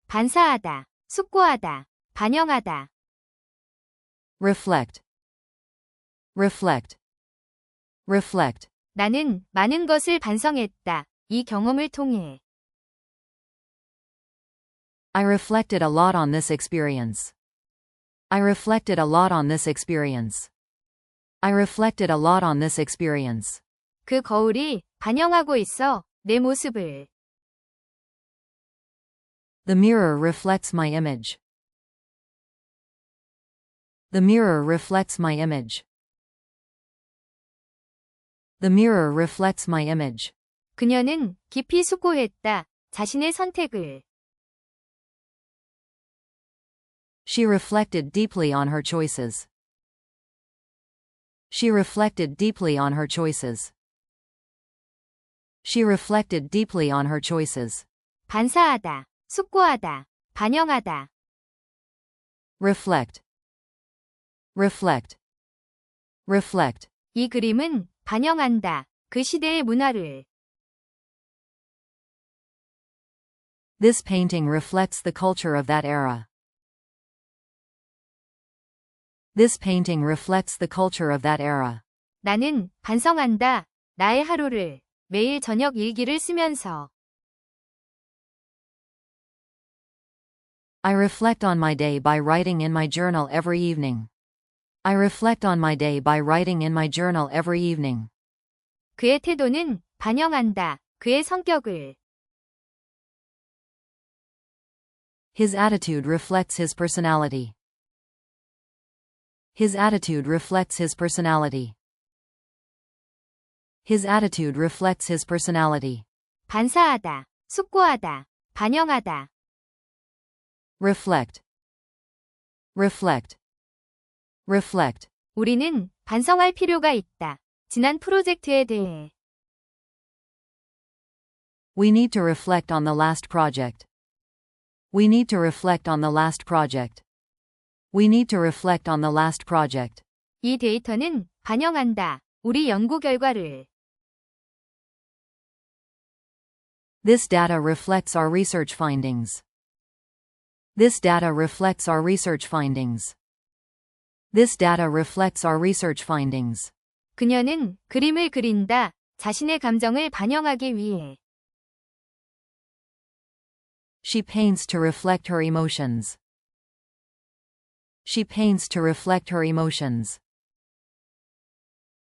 반사하다, 숙고하다, 반영하다. reflect, reflect, reflect. 나는 많은 것을 반성했다. 이 경험을 통해. I reflected a lot on this experience. I reflected a lot on this experience. I reflected a lot on this experience. 그 거울이 반영하고 있어, 내 모습을. The mirror reflects my image. The mirror reflects my image. The mirror reflects my image. 그녀는 깊이 숙고했다. 자신의 선택을. She reflected deeply on her choices. She reflected deeply on her choices. She reflected deeply on her choices. 반사하다, 숙고하다, 반영하다. Reflect, reflect, reflect. 이 그림은 반영한다. 그 시대의 문화를. This painting reflects the culture of that era. This painting reflects the culture of that era. 나는 반성한다. 나의 하루를. 매일 저녁 일기를 쓰면서. I reflect on my day by writing in my journal every evening. I reflect on my day by writing in my journal every evening. 그의 태도는 반영한다. 그의 성격을. His attitude reflects his personality. His attitude reflects his personality. His attitude reflects his personality. 반사하다, 숙고하다, 반영하다. Reflect, reflect, reflect. 우리는 반성할 필요가 있다. 지난 프로젝트에 대해. We need to reflect on the last project. We need to reflect on the last project. We need to reflect on the last project. 이 데이터는 반영한다. 우리 연구 결과를. This data reflects our research findings. This data reflects our research findings. This data reflects our research findings. 그녀는 그림을 그린다. 자신의 감정을 반영하기 위해. She paints to reflect her emotions. She paints to reflect her emotions.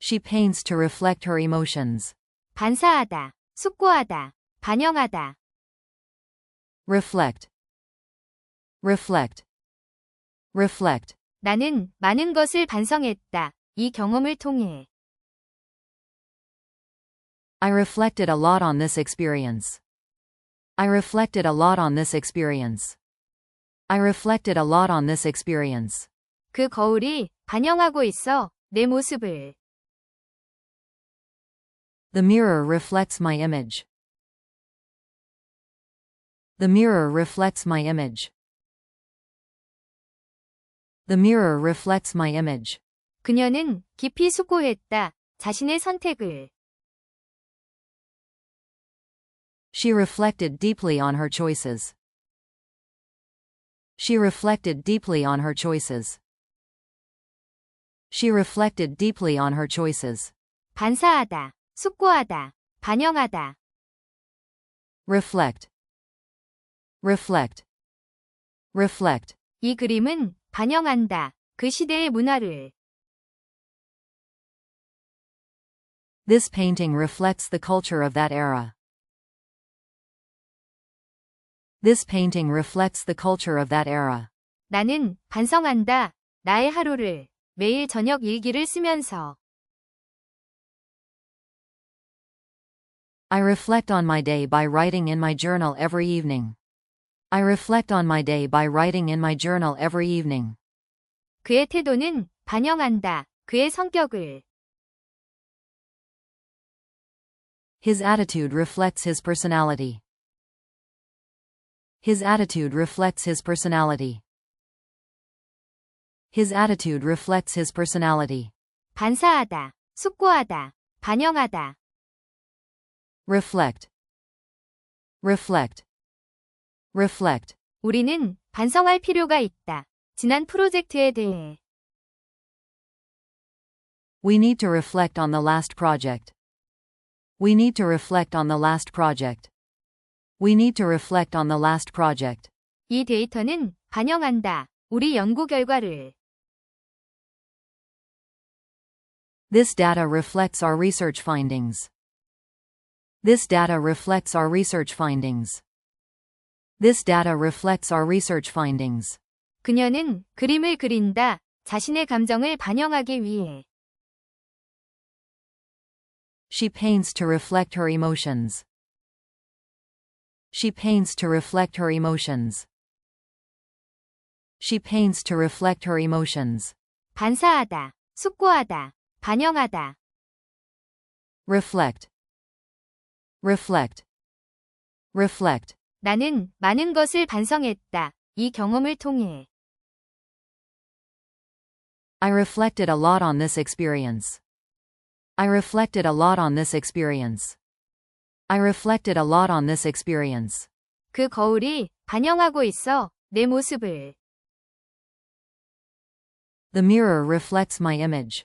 She paints to reflect her emotions. 반사하다, 숙고하다, 반영하다. Reflect, reflect, reflect. 나는 많은 것을 반성했다. 이 경험을 통해. I reflected a lot on this experience. I reflected a lot on this experience. I reflected a lot on this experience. 그 거울이 반영하고 있어, 내 모습을. The mirror reflects my image. The mirror reflects my image. The mirror reflects my image. 그녀는 깊이 숙고했다. 자신의 선택을. She reflected deeply on her choices. She reflected deeply on her choices. She reflected deeply on her choices. 반사하다, 숙고하다, 반영하다. Reflect, reflect, reflect. 이 그림은 반영한다. 그 시대의 문화를. This painting reflects the culture of that era. This painting reflects the culture of that era. 나는 반성한다. 나의 하루를. 매일 저녁 일기를 쓰면서. I reflect on my day by writing in my journal every evening. I reflect on my day by writing in my journal every evening. 그의 태도는 반영한다. 그의 성격을. His attitude reflects his personality. His attitude reflects his personality. His attitude reflects his personality. 반사하다, 숙고하다, 반영하다. Reflect, reflect, reflect. 우리는 반성할 필요가 있다. 지난 프로젝트에 대해. We need to reflect on the last project. We need to reflect on the last project. We need to reflect on the last project. 이 데이터는 반영한다. 우리 연구 결과를. This data reflects our research findings. This data reflects our research findings. This data reflects our research findings. 그녀는 그림을 그린다. 자신의 감정을 반영하기 위해. She paints to reflect her emotions. She paints to reflect her emotions. She paints to reflect her emotions. 반사하다. 숙고하다. 반영하다. Reflect. Reflect. Reflect. 나는 많은 것을 반성했다. 이 경험을 통해. I reflected a lot on this experience. I reflected a lot on this experience. I reflected a lot on this experience. 그 거울이 반영하고 있어. 내 모습을. The mirror reflects my image.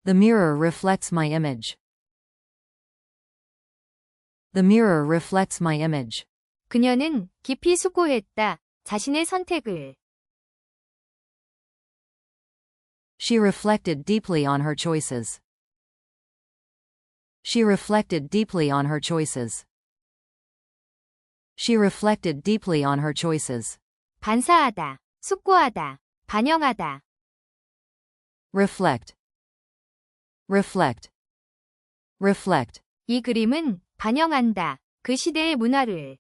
The mirror reflects my image. The mirror reflects my image. 그녀는 깊이 숙고했다. 자신의 선택을. She reflected deeply on her choices. She reflected deeply on her choices. She reflected deeply on her choices. 반사하다. 숙고하다. 반영하다. Reflect. Reflect. Reflect. 이 그림은 반영한다. 그 시대의 문화를.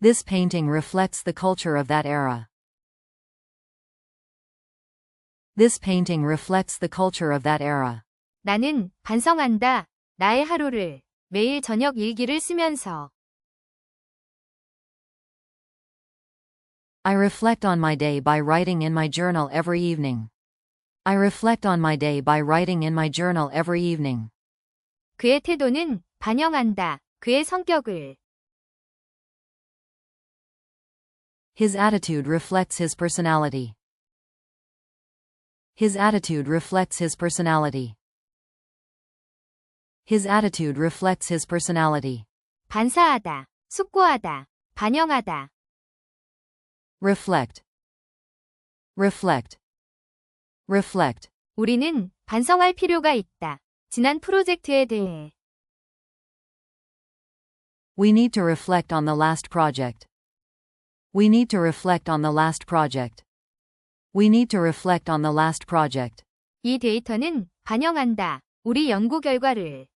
This painting reflects the culture of that era. This painting reflects the culture of that era. 나는 반성한다. 나의 하루를. 매일 저녁 일기를 쓰면서. I reflect on my day by writing in my journal every evening. I reflect on my day by writing in my journal every evening. 그의 태도는 반영한다. 그의 성격을. His attitude reflects his personality. His attitude reflects his personality. His attitude reflects his personality. 반사하다. 숙고하다. 반영하다. Reflect. Reflect. Reflect. 우리는 반성할 필요가 있다. 지난 프로젝트에 대해. We need to reflect on the last project. We need to reflect on the last project. We need to reflect on the last project. 이 데이터는 반영한다. 우리 연구 결과를.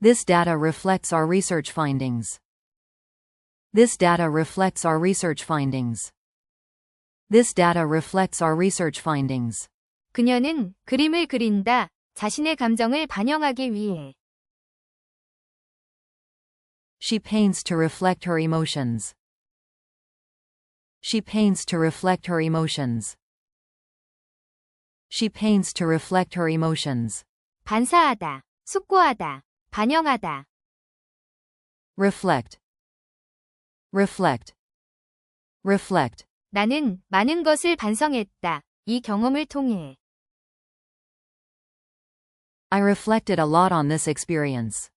This data reflects our research findings. This data reflects our research findings. This data reflects our research findings. 그녀는 그림을 그린다. 자신의 감정을 반영하기 위해. She paints to reflect her emotions. She paints to reflect her emotions. She paints to reflect her emotions. 반사하다. 숙고하다. 반영하다. Reflect. Reflect. Reflect. 나는 많은 것을 반성했다. 이 경험을 통해. I reflected a lot on this experience.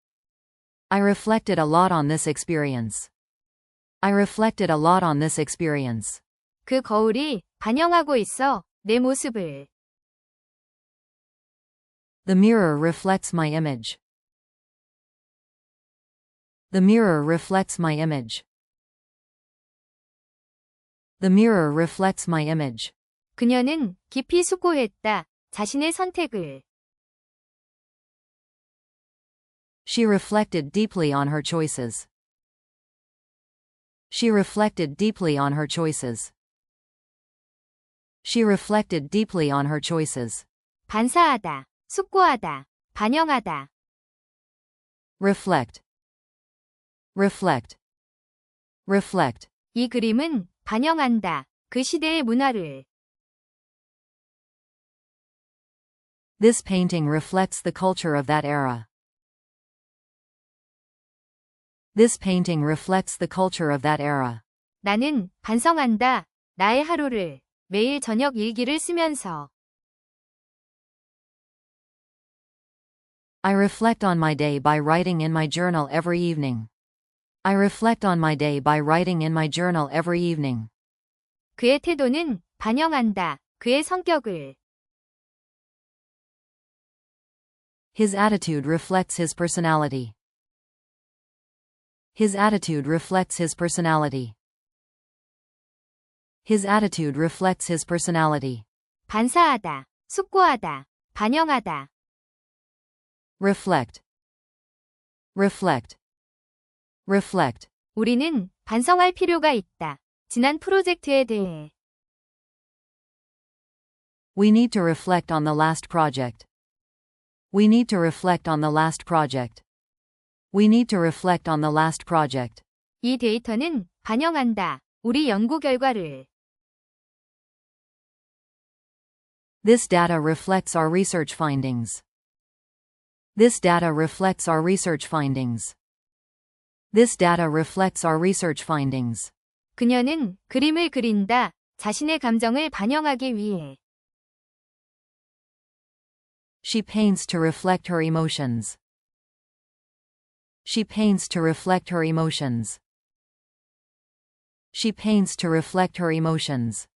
I reflected a lot on this experience. I reflected a lot on this experience. 그 거울이 반영하고 있어. 내 모습을. The mirror reflects my image. The mirror reflects my image. The mirror reflects my image. 그녀는 깊이 숙고했다. 자신의 선택을. She reflected deeply on her choices. She reflected deeply on her choices. She reflected deeply on her choices. 반사하다. 숙고하다. 반영하다. Reflect. Reflect. Reflect. 이 그림은 반영한다. 그 시대의 문화를. This painting reflects the culture of that era. This painting reflects the culture of that era. 나는 반성한다. 나의 하루를 매일 저녁 일기를 쓰면서. I reflect on my day by writing in my journal every evening. I reflect on my day by writing in my journal every evening. 그의 태도는 반영한다. 그의 성격을. His attitude reflects his personality. His attitude reflects his personality. His attitude reflects his personality. 반사하다. 숙고하다. 반영하다. Reflect. Reflect. Reflect. 우리는 반성할 필요가 있다. 지난 프로젝트에 대해. We need to reflect on the last project. We need to reflect on the last project. We need to reflect on the last project. 이 데이터는 반영한다. 우리 연구 결과를. This data reflects our research findings. This data reflects our research findings. This data reflects our research findings. 그녀는 그림을 그린다. 자신의 감정을 반영하기 위해. She paints to reflect her emotions. She paints to reflect her emotions. She paints to reflect her emotions.